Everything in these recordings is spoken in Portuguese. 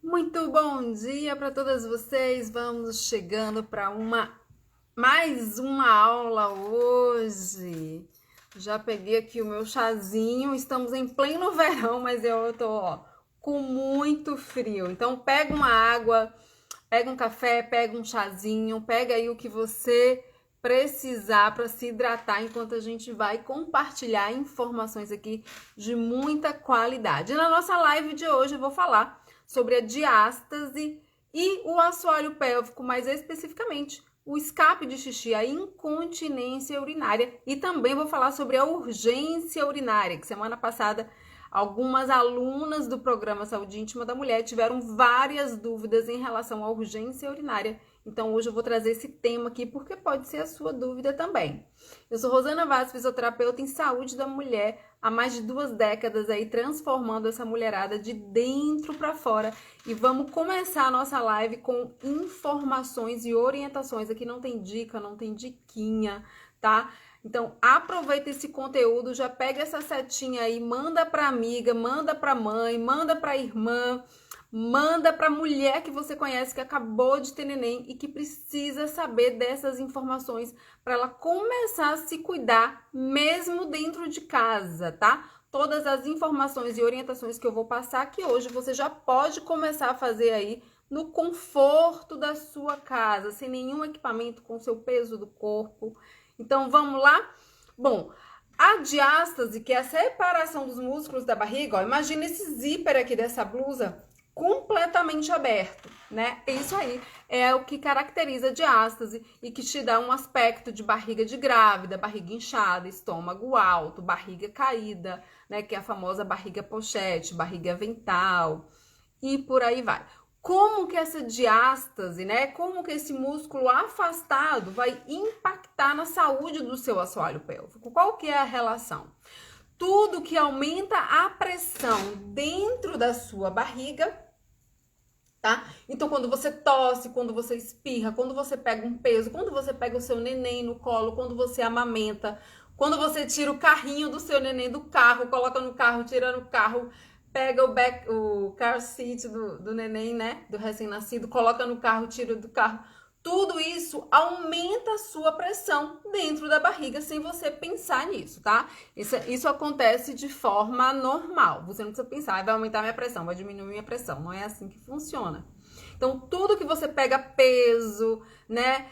Muito bom dia para todas vocês. Vamos chegando para mais uma aula hoje. Já peguei aqui o meu chazinho. Estamos em pleno verão, mas eu tô, com muito frio. Então pega uma água, pega um café, pega um chazinho, pega aí o que você precisar para se hidratar enquanto a gente vai compartilhar informações aqui de muita qualidade. E na nossa live de hoje eu vou falar sobre a diástase e o assoalho pélvico, mais especificamente o escape de xixi, a incontinência urinária, e também vou falar sobre a urgência urinária, que semana passada algumas alunas do programa Saúde Íntima da Mulher tiveram várias dúvidas em relação à urgência urinária. Então hoje eu vou trazer esse tema aqui porque pode ser a sua dúvida também. Eu sou Rosana Vaz, fisioterapeuta em saúde da mulher, há mais de 2 décadas aí transformando essa mulherada de dentro para fora. E vamos começar a nossa live com informações e orientações. Aqui não tem dica, não tem diquinha, tá? Então aproveita esse conteúdo, já pega essa setinha aí, manda para amiga, manda para mãe, manda para irmã, manda para mulher que você conhece que acabou de ter neném e que precisa saber dessas informações para ela começar a se cuidar mesmo dentro de casa, tá? Todas as informações e orientações que eu vou passar aqui hoje, você já pode começar a fazer aí no conforto da sua casa, sem nenhum equipamento, com seu peso do corpo. Então vamos lá? Bom, a diástase, que é a separação dos músculos da barriga, ó, imagina esse zíper aqui dessa blusa completamente aberto, né? Isso aí é o que caracteriza a diástase e que te dá um aspecto de barriga de grávida, barriga inchada, estômago alto, barriga caída, né? Que é a famosa barriga pochete, barriga avental e por aí vai. Como que essa diástase, né? Como que esse músculo afastado vai impactar na saúde do seu assoalho pélvico? Qual que é a relação? Tudo que aumenta a pressão dentro da sua barriga, tá? Então, quando você tosse, quando você espirra, quando você pega um peso, quando você pega o seu neném no colo, quando você amamenta, quando você tira o carrinho do seu neném do carro, coloca no carro, tira no carro, pega o car seat do neném, né? Do recém-nascido, coloca no carro, tira do carro. Tudo isso aumenta a sua pressão dentro da barriga sem você pensar nisso, tá? Isso acontece de forma normal. Você não precisa pensar, vai aumentar minha pressão, vai diminuir minha pressão. Não é assim que funciona. Então, tudo que você pega peso, né?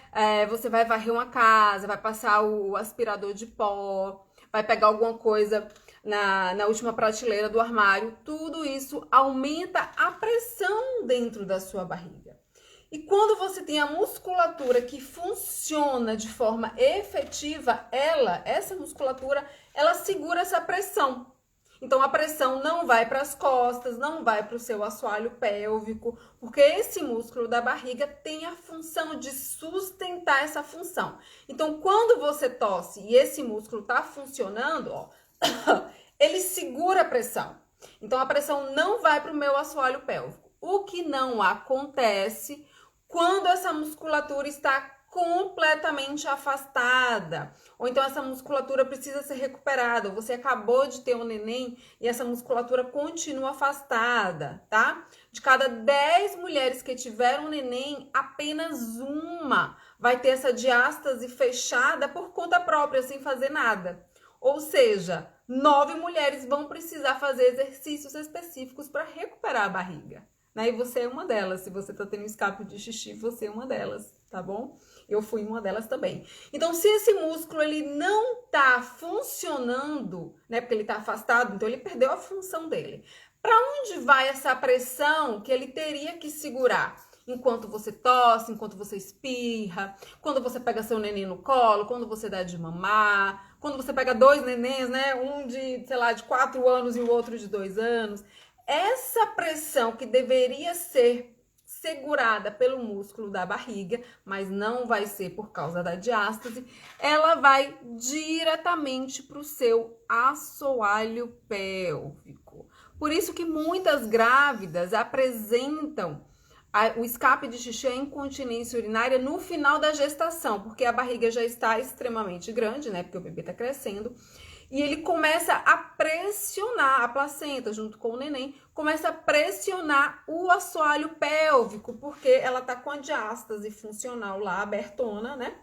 Você vai varrer uma casa, vai passar o aspirador de pó, vai pegar alguma coisa na última prateleira do armário. Tudo isso aumenta a pressão dentro da sua barriga. E quando você tem a musculatura que funciona de forma efetiva, essa musculatura, ela segura essa pressão. Então a pressão não vai para as costas, não vai para o seu assoalho pélvico, porque esse músculo da barriga tem a função de sustentar essa função. Então quando você tosse e esse músculo está funcionando, ó, ele segura a pressão. Então a pressão não vai para o meu assoalho pélvico. O que não acontece quando essa musculatura está completamente afastada, ou então essa musculatura precisa ser recuperada, você acabou de ter um neném e essa musculatura continua afastada, tá? De cada 10 mulheres que tiveram um neném, apenas uma vai ter essa diástase fechada por conta própria, sem fazer nada. Ou seja, 9 mulheres vão precisar fazer exercícios específicos para recuperar a barriga. Né? E você é uma delas. Se você tá tendo escape de xixi, você é uma delas, tá bom? Eu fui uma delas também. Então, se esse músculo ele não tá funcionando, né? Porque ele tá afastado, então ele perdeu a função dele. Para onde vai essa pressão que ele teria que segurar? Enquanto você tosse, enquanto você espirra, quando você pega seu neném no colo, quando você dá de mamar, quando você pega 2 nenéns, né? Um de, sei lá, de 4 anos e o outro de 2 anos. Essa pressão que deveria ser segurada pelo músculo da barriga, mas não vai ser por causa da diástase, ela vai diretamente para o seu assoalho pélvico. Por isso que muitas grávidas apresentam o escape de xixi, a incontinência urinária no final da gestação, porque a barriga já está extremamente grande, né? Porque o bebê está crescendo. e ele começa a pressionar a placenta junto com o neném, começa a pressionar o assoalho pélvico, porque ela tá com a diástase funcional lá abertona, né?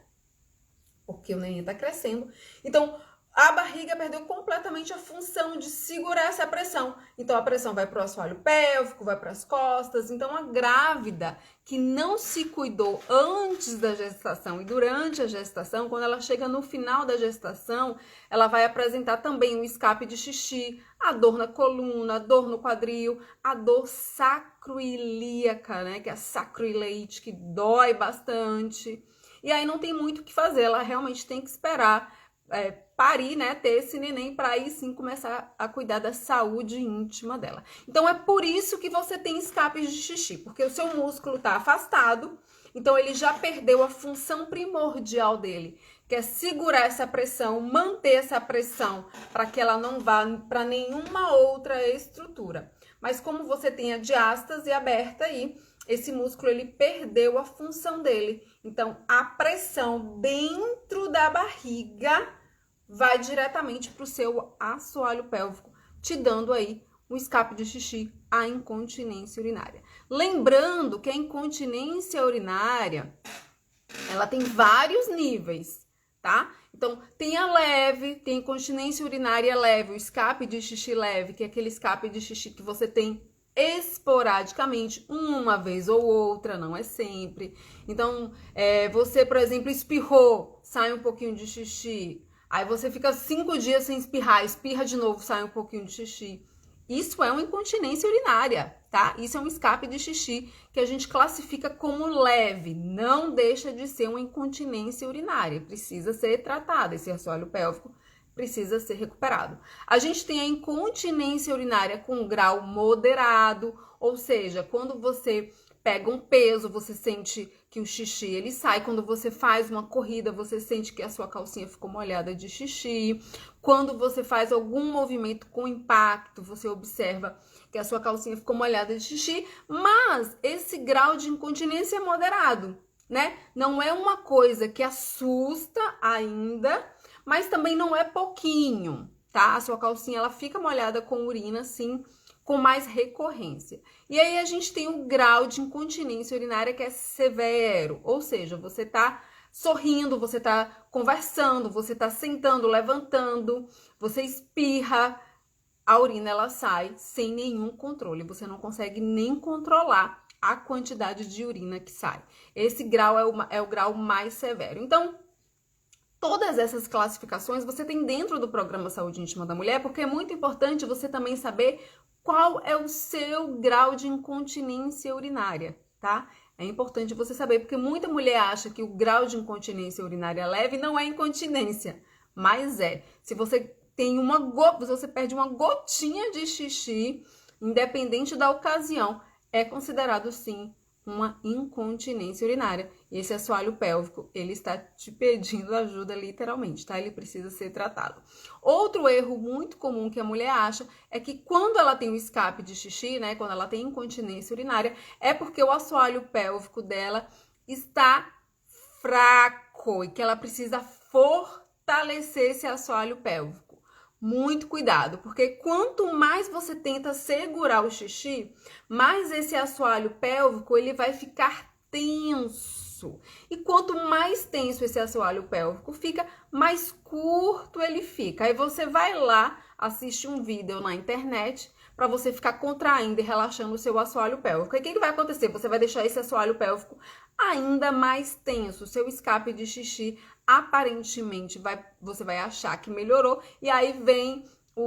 Porque o neném tá crescendo. Então, a barriga perdeu completamente a função de segurar essa pressão. Então, a pressão vai para o assoalho pélvico, vai para as costas. Então, a grávida que não se cuidou antes da gestação e durante a gestação, quando ela chega no final da gestação, ela vai apresentar também um escape de xixi, a dor na coluna, a dor no quadril, a dor sacroiliaca, né? Que é a sacroileite, que dói bastante. E aí não tem muito o que fazer, ela realmente tem que esperar parir, né, ter esse neném para aí sim começar a cuidar da saúde íntima dela. Então é por isso que você tem escapes de xixi, porque o seu músculo tá afastado, então ele já perdeu a função primordial dele, que é segurar essa pressão, manter essa pressão para que ela não vá para nenhuma outra estrutura. Mas como você tem a diástase aberta aí, esse músculo ele perdeu a função dele. Então, a pressão dentro da barriga vai diretamente para o seu assoalho pélvico, te dando aí um escape de xixi, a incontinência urinária. Lembrando que a incontinência urinária, ela tem vários níveis, tá? Então, tem a leve, tem a incontinência urinária leve, o escape de xixi leve, que é aquele escape de xixi que você tem esporadicamente, uma vez ou outra, não é sempre. Então, você, por exemplo, espirrou, sai um pouquinho de xixi. Aí você fica 5 dias sem espirrar, espirra de novo, sai um pouquinho de xixi. Isso é uma incontinência urinária, tá? Isso é um escape de xixi que a gente classifica como leve. Não deixa de ser uma incontinência urinária. Precisa ser tratada, esse assoalho pélvico precisa ser recuperado. A gente tem a incontinência urinária com grau moderado, ou seja, quando você pega um peso, você sente que o xixi ele sai. Quando você faz uma corrida, você sente que a sua calcinha ficou molhada de xixi. Quando você faz algum movimento com impacto, você observa que a sua calcinha ficou molhada de xixi. Mas esse grau de incontinência é moderado, né? Não é uma coisa que assusta ainda, mas também não é pouquinho, tá? A sua calcinha, ela fica molhada com urina, assim, com mais recorrência. E aí, a gente tem o grau de incontinência urinária que é severo, ou seja, você tá sorrindo, você tá conversando, você tá sentando, levantando, você espirra, a urina, ela sai sem nenhum controle, você não consegue nem controlar a quantidade de urina que sai. Esse grau é o grau mais severo. Então, todas essas classificações você tem dentro do programa Saúde Íntima da Mulher, porque é muito importante você também saber qual é o seu grau de incontinência urinária, tá? É importante você saber, porque muita mulher acha que o grau de incontinência urinária leve não é incontinência, mas é. Se você tem você perde uma gotinha de xixi, independente da ocasião, é considerado sim uma incontinência urinária. E esse assoalho pélvico, ele está te pedindo ajuda literalmente, tá? Ele precisa ser tratado. Outro erro muito comum que a mulher acha é que quando ela tem o escape de xixi, né? Quando ela tem incontinência urinária, é porque o assoalho pélvico dela está fraco e que ela precisa fortalecer esse assoalho pélvico. Muito cuidado, porque quanto mais você tenta segurar o xixi, mais esse assoalho pélvico ele vai ficar tenso. E quanto mais tenso esse assoalho pélvico fica, mais curto ele fica. Aí você vai lá, assiste um vídeo na internet para você ficar contraindo e relaxando o seu assoalho pélvico. E o que vai acontecer? Você vai deixar esse assoalho pélvico ainda mais tenso. O seu escape de xixi aparentemente você vai achar que melhorou, e aí vem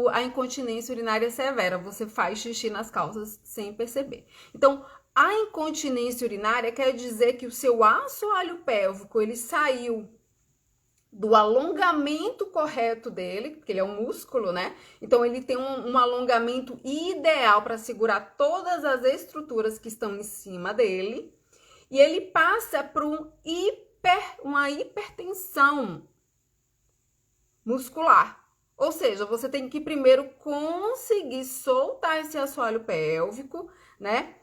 a incontinência urinária severa, você faz xixi nas calças sem perceber. Então, a incontinência urinária quer dizer que o seu assoalho pélvico, ele saiu do alongamento correto dele, porque ele é um músculo, né? Então, ele tem um alongamento ideal para segurar todas as estruturas que estão em cima dele, e ele passa por uma hipertensão muscular. Ou seja, você tem que primeiro conseguir soltar esse assoalho pélvico, né?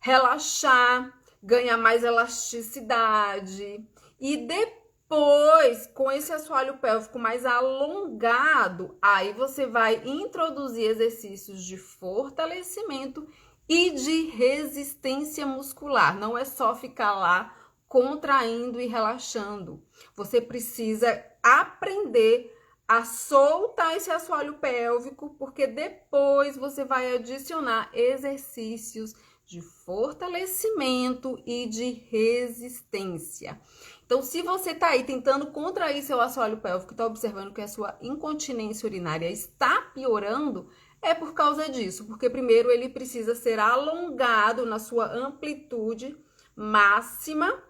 Relaxar, ganhar mais elasticidade. E depois Depois, com esse assoalho pélvico mais alongado, aí você vai introduzir exercícios de fortalecimento e de resistência muscular. Não é só ficar lá contraindo e relaxando. Você precisa aprender a soltar esse assoalho pélvico, porque depois você vai adicionar exercícios de fortalecimento e de resistência. Então, se você tá aí tentando contrair seu assoalho pélvico, tá observando que a sua incontinência urinária está piorando, é por causa disso, porque primeiro ele precisa ser alongado na sua amplitude máxima,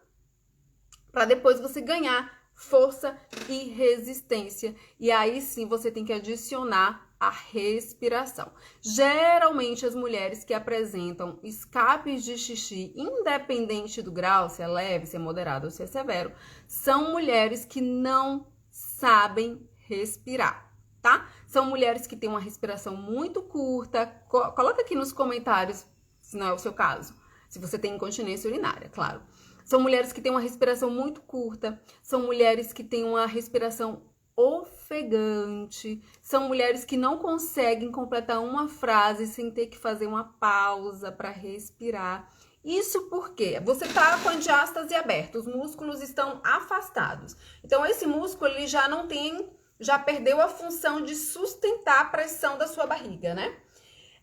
para depois você ganhar força e resistência. E aí sim você tem que adicionar a respiração. Geralmente as mulheres que apresentam escapes de xixi, independente do grau, se é leve, se é moderado ou se é severo, são mulheres que não sabem respirar, tá? São mulheres que têm uma respiração muito curta. Coloca aqui nos comentários se não é o seu caso, se você tem incontinência urinária, claro. São mulheres que têm uma respiração muito curta, são mulheres que têm uma respiração ofegante, são mulheres que não conseguem completar uma frase sem ter que fazer uma pausa para respirar. Isso porque você tá com a diástase aberta, os músculos estão afastados. Então esse músculo ele já perdeu a função de sustentar a pressão da sua barriga, né?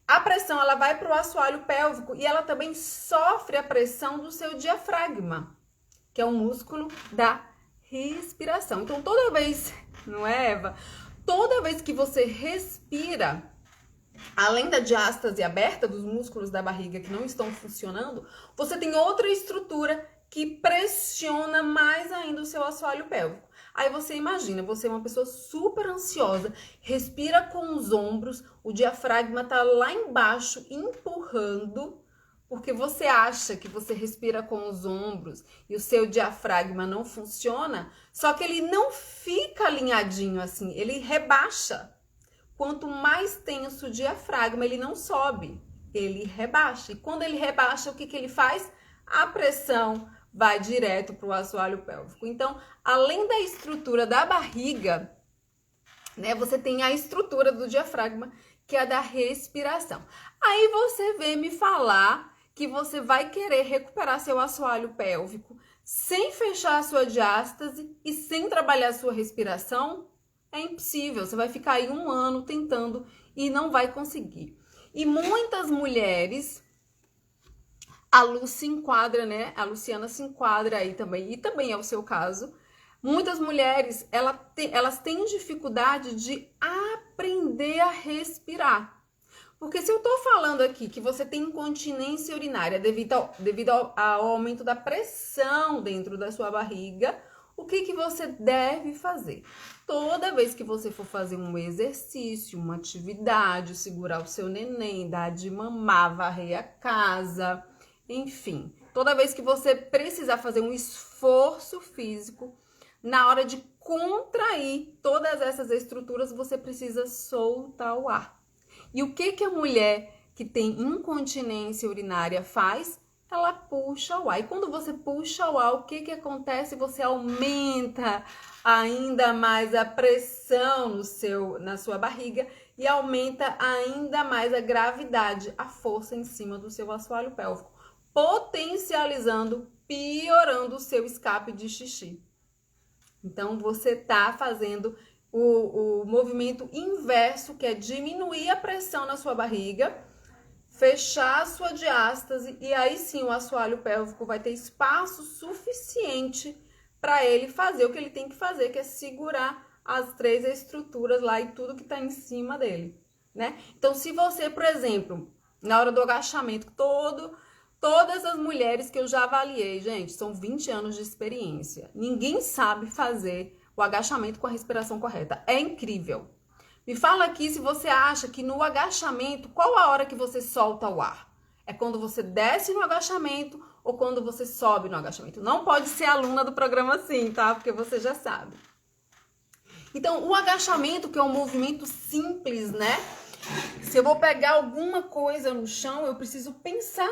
A pressão ela vai para o assoalho pélvico e ela também sofre a pressão do seu diafragma, que é um músculo da respiração. Então toda vez, não é, Eva? Toda vez que você respira, além da diástase aberta dos músculos da barriga que não estão funcionando, você tem outra estrutura que pressiona mais ainda o seu assoalho pélvico. Aí você imagina, você é uma pessoa super ansiosa, respira com os ombros, o diafragma tá lá embaixo empurrando, porque você acha que você respira com os ombros e o seu diafragma não funciona, só que ele não fica alinhadinho assim, ele rebaixa. Quanto mais tenso o diafragma, ele não sobe, ele rebaixa. E quando ele rebaixa, o que que ele faz? A pressão vai direto para o assoalho pélvico. Então, além da estrutura da barriga, né, você tem a estrutura do diafragma, que é a da respiração. Aí você vem me falar que você vai querer recuperar seu assoalho pélvico sem fechar a sua diástase e sem trabalhar a sua respiração? É impossível, você vai ficar aí 1 ano tentando e não vai conseguir. E muitas mulheres... A Lu se enquadra, né? A Luciana se enquadra aí também, e também é o seu caso. Muitas mulheres, elas têm dificuldade de aprender a respirar. Porque se eu tô falando aqui que você tem incontinência urinária devido ao aumento da pressão dentro da sua barriga, o que que você deve fazer? Toda vez que você for fazer um exercício, uma atividade, segurar o seu neném, dar de mamar, varrer a casa... Enfim, toda vez que você precisar fazer um esforço físico, na hora de contrair todas essas estruturas, você precisa soltar o ar. E o que que a mulher que tem incontinência urinária faz? Ela puxa o ar. E quando você puxa o ar, o que que acontece? Você aumenta ainda mais a pressão na sua barriga e aumenta ainda mais a gravidade, a força em cima do seu assoalho pélvico, potencializando, piorando o seu escape de xixi. Então, você tá fazendo o movimento inverso, que é diminuir a pressão na sua barriga, fechar a sua diástase, e aí sim o assoalho pélvico vai ter espaço suficiente para ele fazer o que ele tem que fazer, que é segurar as 3 estruturas lá e tudo que tá em cima dele, né? Então, se você, por exemplo, na hora do agachamento, todas as mulheres que eu já avaliei, gente, são 20 anos de experiência. Ninguém sabe fazer o agachamento com a respiração correta. É incrível. Me fala aqui se você acha que no agachamento, qual a hora que você solta o ar? É quando você desce no agachamento ou quando você sobe no agachamento? Não pode ser aluna do programa assim, tá? Porque você já sabe. Então, o agachamento, que é um movimento simples, né? Se eu vou pegar alguma coisa no chão, eu preciso pensar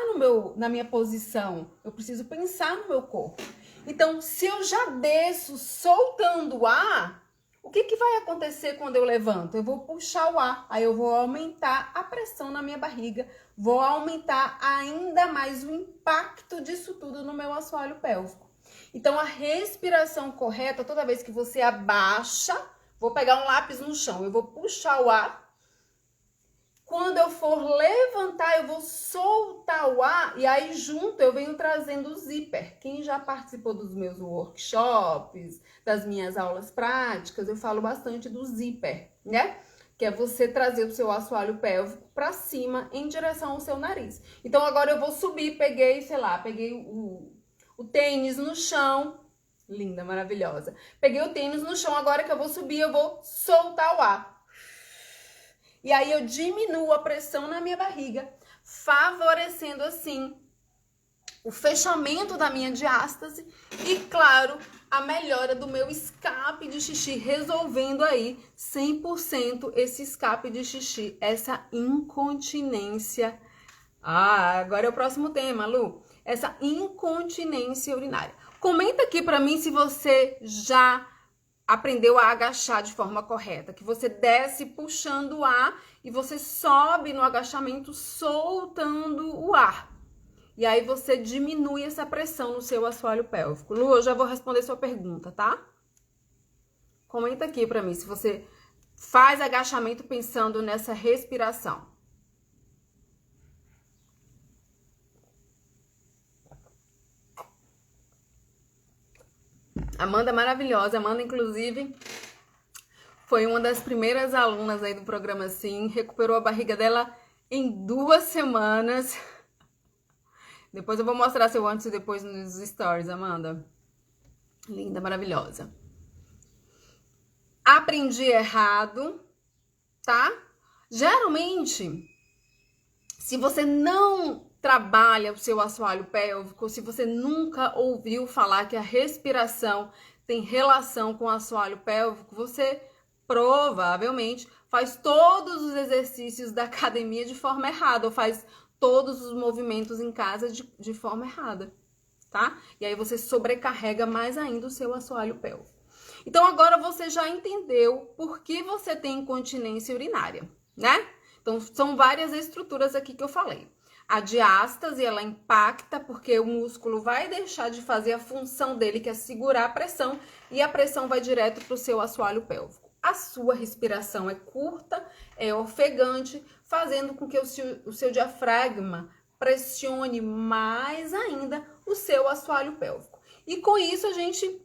na minha posição. Eu preciso pensar no meu corpo. Então, se eu já desço soltando o ar, o que vai acontecer quando eu levanto? Eu vou puxar o ar, aí eu vou aumentar a pressão na minha barriga, vou aumentar ainda mais o impacto disso tudo no meu assoalho pélvico. Então, a respiração correta, toda vez que você abaixa, vou pegar um lápis no chão, eu vou puxar o ar. Quando eu for levantar, eu vou soltar o ar e aí junto eu venho trazendo o zíper. Quem já participou dos meus workshops, das minhas aulas práticas, eu falo bastante do zíper, né? Que é você trazer o seu assoalho pélvico para cima em direção ao seu nariz. Então agora eu vou subir, peguei o tênis no chão. Linda, maravilhosa. Peguei o tênis no chão, agora que eu vou subir, eu vou soltar o ar. E aí eu diminuo a pressão na minha barriga, favorecendo assim o fechamento da minha diástase e, claro, a melhora do meu escape de xixi, resolvendo aí 100% esse escape de xixi, essa incontinência. Agora é o próximo tema, Lu. Essa incontinência urinária. Comenta aqui pra mim se você já aprendeu a agachar de forma correta, que você desce puxando o ar e você sobe no agachamento soltando o ar. E aí você diminui essa pressão no seu assoalho pélvico. Lu, eu já vou responder sua pergunta, tá? Comenta aqui pra mim se você faz agachamento pensando nessa respiração. Amanda maravilhosa, Amanda inclusive foi uma das primeiras alunas aí do programa Sim, recuperou a barriga dela em 2 semanas. Depois eu vou mostrar seu antes e depois nos stories, Amanda. Linda, maravilhosa. Aprendi errado, tá? Geralmente, se você não trabalha o seu assoalho pélvico, se você nunca ouviu falar que a respiração tem relação com o assoalho pélvico, você provavelmente faz todos os exercícios da academia de forma errada, ou faz todos os movimentos em casa de forma errada, tá? E aí você sobrecarrega mais ainda o seu assoalho pélvico. Então agora você já entendeu por que você tem incontinência urinária, né? Então são várias estruturas aqui que eu falei. A diástase, ela impacta porque o músculo vai deixar de fazer a função dele, que é segurar a pressão, e a pressão vai direto para o seu assoalho pélvico. A sua respiração é curta, é ofegante, fazendo com que o seu diafragma pressione mais ainda o seu assoalho pélvico. E com isso a gente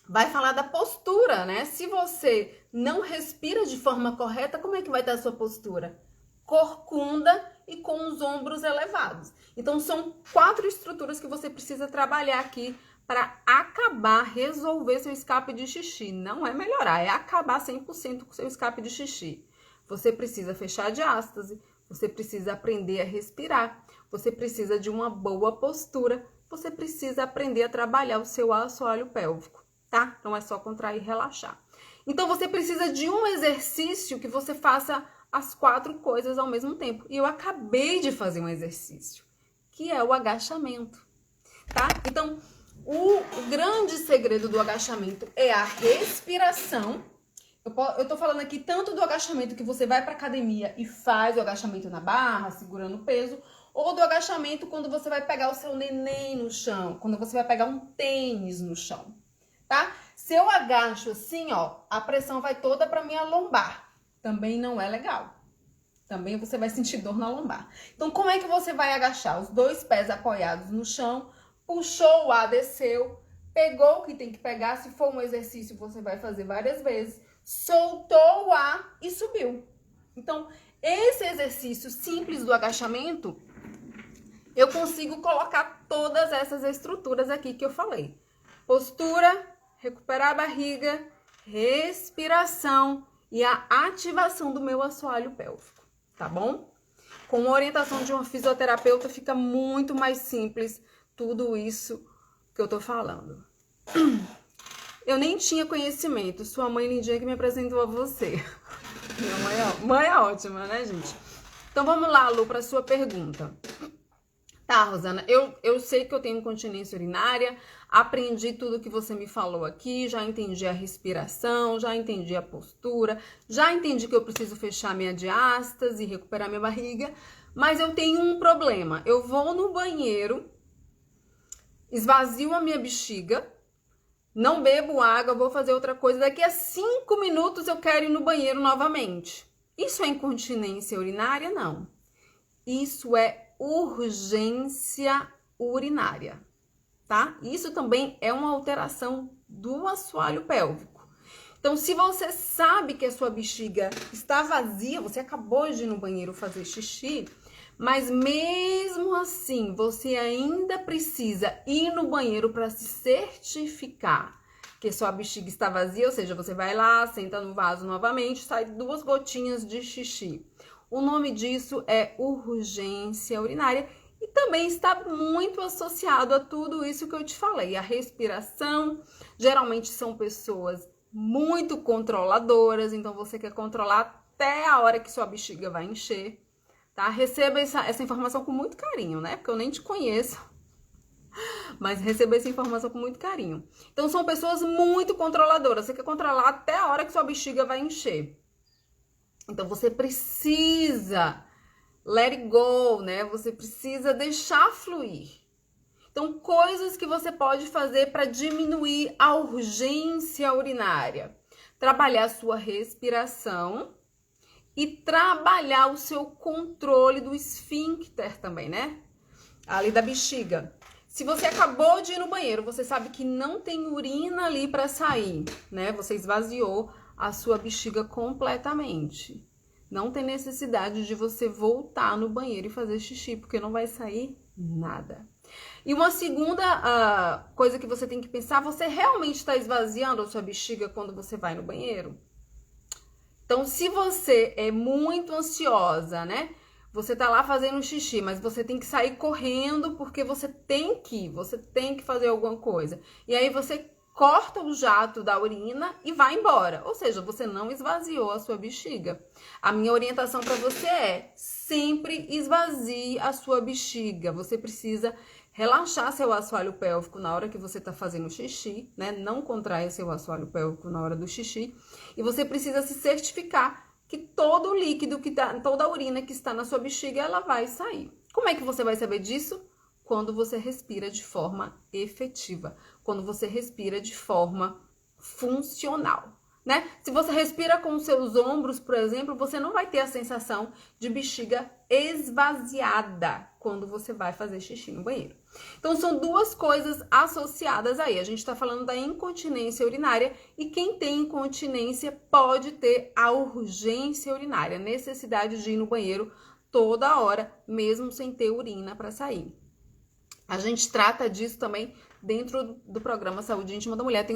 vai falar da postura, né? Se você não respira de forma correta, como é que vai estar a sua postura? Corcunda e com os ombros elevados. Então, são 4 estruturas que você precisa trabalhar aqui para acabar, resolver seu escape de xixi. Não é melhorar, é acabar 100% com seu escape de xixi. Você precisa fechar a diástase, você precisa aprender a respirar, você precisa de uma boa postura, você precisa aprender a trabalhar o seu assoalho pélvico, tá? Então, é só contrair e relaxar. Então, você precisa de um exercício que você faça as 4 coisas ao mesmo tempo. E eu acabei de fazer um exercício, que é o agachamento, tá? Então, o grande segredo do agachamento é a respiração. Eu tô falando aqui tanto do agachamento que você vai pra academia e faz o agachamento na barra, segurando o peso, ou do agachamento quando você vai pegar o seu neném no chão, quando você vai pegar um tênis no chão, tá? Se eu agacho assim, ó, a pressão vai toda pra minha lombar. Também não é legal. Também você vai sentir dor na lombar. Então, como é que você vai agachar? Os 2 pés apoiados no chão, puxou o ar, desceu, pegou o que tem que pegar. Se for um exercício, você vai fazer várias vezes. Soltou o ar e subiu. Então, esse exercício simples do agachamento, eu consigo colocar todas essas estruturas aqui que eu falei. Postura, recuperar a barriga, respiração e a ativação do meu assoalho pélvico, tá bom? Com a orientação de uma fisioterapeuta fica muito mais simples tudo isso que eu tô falando. Eu nem tinha conhecimento, sua mãe lindinha que me apresentou a você. Minha mãe é ótima, né, gente? Então vamos lá, Lu, para sua pergunta. Tá, Rosana, eu sei que eu tenho incontinência urinária, aprendi tudo que você me falou aqui, já entendi a respiração, já entendi a postura, já entendi que eu preciso fechar minha diástase e recuperar minha barriga, mas eu tenho um problema. Eu vou no banheiro, esvazio a minha bexiga, não bebo água, vou fazer outra coisa, daqui a 5 minutos eu quero ir no banheiro novamente. Isso é incontinência urinária? Não. Isso é urgência urinária, tá? Isso também é uma alteração do assoalho pélvico. Então, se você sabe que a sua bexiga está vazia, você acabou de ir no banheiro fazer xixi, mas mesmo assim você ainda precisa ir no banheiro para se certificar que sua bexiga está vazia, ou seja, você vai lá, senta no vaso novamente, sai 2 gotinhas de xixi. O nome disso é urgência urinária e também está muito associado a tudo isso que eu te falei. A respiração, geralmente são pessoas muito controladoras, então você quer controlar até a hora que sua bexiga vai encher, tá? Receba essa informação com muito carinho, né? Porque eu nem te conheço, mas receba essa informação com muito carinho. Então, são pessoas muito controladoras, você quer controlar até a hora que sua bexiga vai encher. Então, você precisa let it go, né? Você precisa deixar fluir. Então, coisas que você pode fazer para diminuir a urgência urinária. Trabalhar a sua respiração e trabalhar o seu controle do esfíncter também, né? Ali da bexiga. Se você acabou de ir no banheiro, você sabe que não tem urina ali para sair, né? Você esvaziou a sua bexiga completamente. Não tem necessidade de você voltar no banheiro e fazer xixi, porque não vai sair nada. E uma segunda coisa que você tem que pensar, você realmente está esvaziando a sua bexiga quando você vai no banheiro? Então, se você é muito ansiosa, né? Você tá lá fazendo xixi, mas você tem que sair correndo porque você tem que fazer alguma coisa. E aí você corta o jato da urina e vai embora. Ou seja, você não esvaziou a sua bexiga. A minha orientação para você é: sempre esvazie a sua bexiga. Você precisa relaxar seu assoalho pélvico na hora que você está fazendo xixi, né? Não contraia seu assoalho pélvico na hora do xixi. E você precisa se certificar que todo o líquido, toda a urina que está na sua bexiga, ela vai sair. Como é que você vai saber disso? Quando você respira de forma efetiva, quando você respira de forma funcional, né? Se você respira com os seus ombros, por exemplo, você não vai ter a sensação de bexiga esvaziada quando você vai fazer xixi no banheiro. Então, são 2 coisas associadas aí. A gente tá falando da incontinência urinária e quem tem incontinência pode ter a urgência urinária, a necessidade de ir no banheiro toda hora, mesmo sem ter urina para sair. A gente trata disso também dentro do programa Saúde Íntima da Mulher.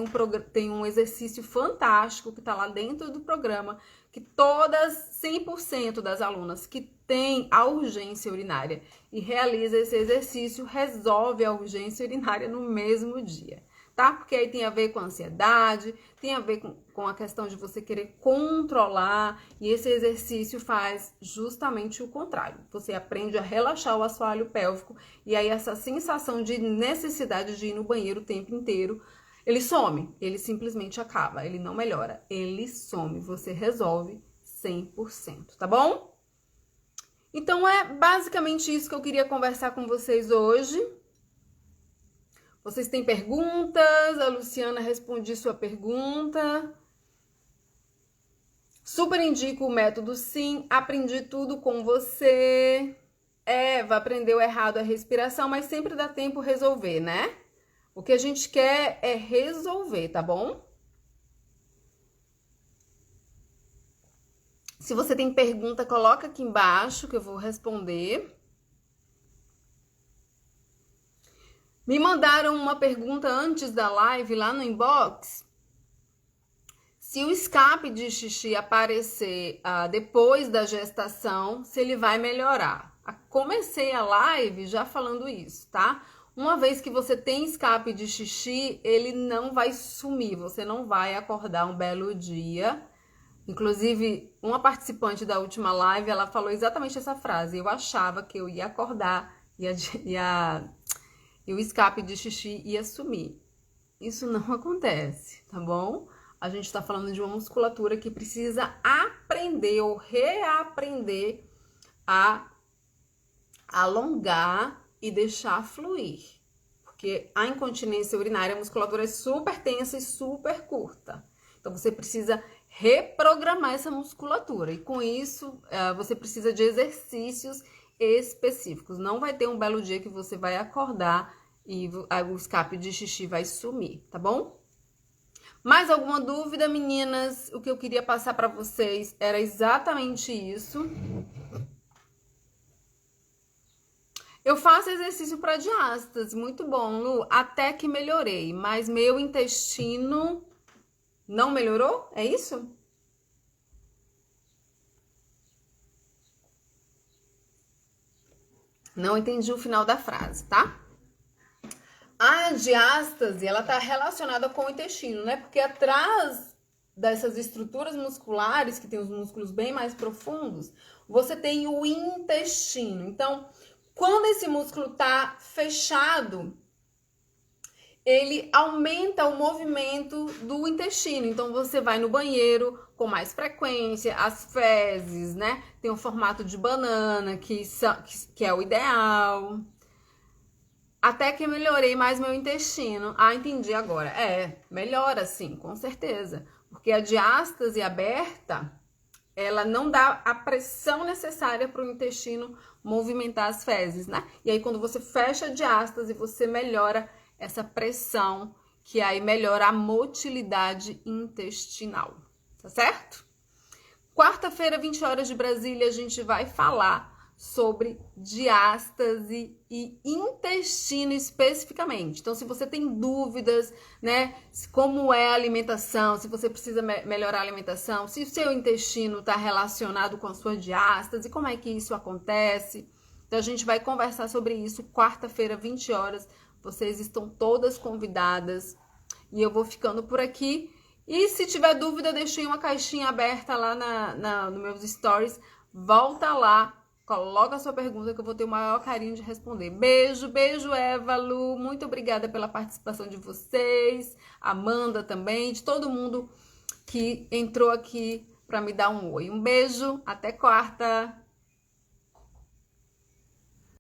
Tem um exercício fantástico que está lá dentro do programa, que 100% das alunas que têm a urgência urinária e realiza esse exercício, resolve a urgência urinária no mesmo dia, tá? Porque aí tem a ver com a ansiedade, tem a ver com a questão de você querer controlar, e esse exercício faz justamente o contrário. Você aprende a relaxar o assoalho pélvico, e aí essa sensação de necessidade de ir no banheiro o tempo inteiro, ele some, ele simplesmente acaba, ele não melhora, ele some, você resolve 100%, tá bom? Então, é basicamente isso que eu queria conversar com vocês hoje. Vocês têm perguntas? A Luciana respondi sua pergunta. Super indico o método sim, aprendi tudo com você. Eva aprendeu errado a respiração, mas sempre dá tempo resolver, né? O que a gente quer é resolver, tá bom? Se você tem pergunta, coloca aqui embaixo que eu vou responder. Me mandaram uma pergunta antes da live lá no inbox. Se o escape de xixi aparecer depois da gestação, se ele vai melhorar. Comecei a live já falando isso, tá? Uma vez que você tem escape de xixi, ele não vai sumir, você não vai acordar um belo dia. Inclusive, uma participante da última live, ela falou exatamente essa frase: eu achava que eu ia acordar e o escape de xixi ia sumir. Isso não acontece, tá bom? A gente está falando de uma musculatura que precisa aprender ou reaprender a alongar e deixar fluir. Porque a incontinência urinária, a musculatura é super tensa e super curta. Então, você precisa reprogramar essa musculatura. E com isso, você precisa de exercícios específicos. Não vai ter um belo dia que você vai acordar e o escape de xixi vai sumir, tá bom? Mais alguma dúvida, meninas? O que eu queria passar para vocês era exatamente isso. Eu faço exercício para diástase, muito bom, Lu. Até que melhorei, mas meu intestino não melhorou? É isso? Não entendi o final da frase, tá? A diástase, ela tá relacionada com o intestino, né? Porque atrás dessas estruturas musculares, que tem os músculos bem mais profundos, você tem o intestino. Então, quando esse músculo tá fechado, ele aumenta o movimento do intestino. Então, você vai no banheiro com mais frequência, as fezes, né? Tem o formato de banana, que é o ideal. Até que melhorei mais meu intestino. Ah, entendi agora. Melhora sim, com certeza. Porque a diástase aberta, ela não dá a pressão necessária para o intestino movimentar as fezes, né? E aí, quando você fecha a diástase, você melhora essa pressão, que aí melhora a motilidade intestinal. Tá certo? Quarta-feira, 20 horas de Brasília, a gente vai falar sobre diástase e intestino especificamente. Então, se você tem dúvidas, né, como é a alimentação, se você precisa melhorar a alimentação, se o seu intestino está relacionado com a sua diástase, como é que isso acontece. Então, a gente vai conversar sobre isso quarta-feira, 20 horas. Vocês estão todas convidadas e eu vou ficando por aqui. E se tiver dúvida, deixei uma caixinha aberta lá nos meus stories. Volta lá. Coloca a sua pergunta que eu vou ter o maior carinho de responder. Beijo, beijo, Eva, Lu. Muito obrigada pela participação de vocês. Amanda também, de todo mundo que entrou aqui para me dar um oi. Um beijo, até quarta.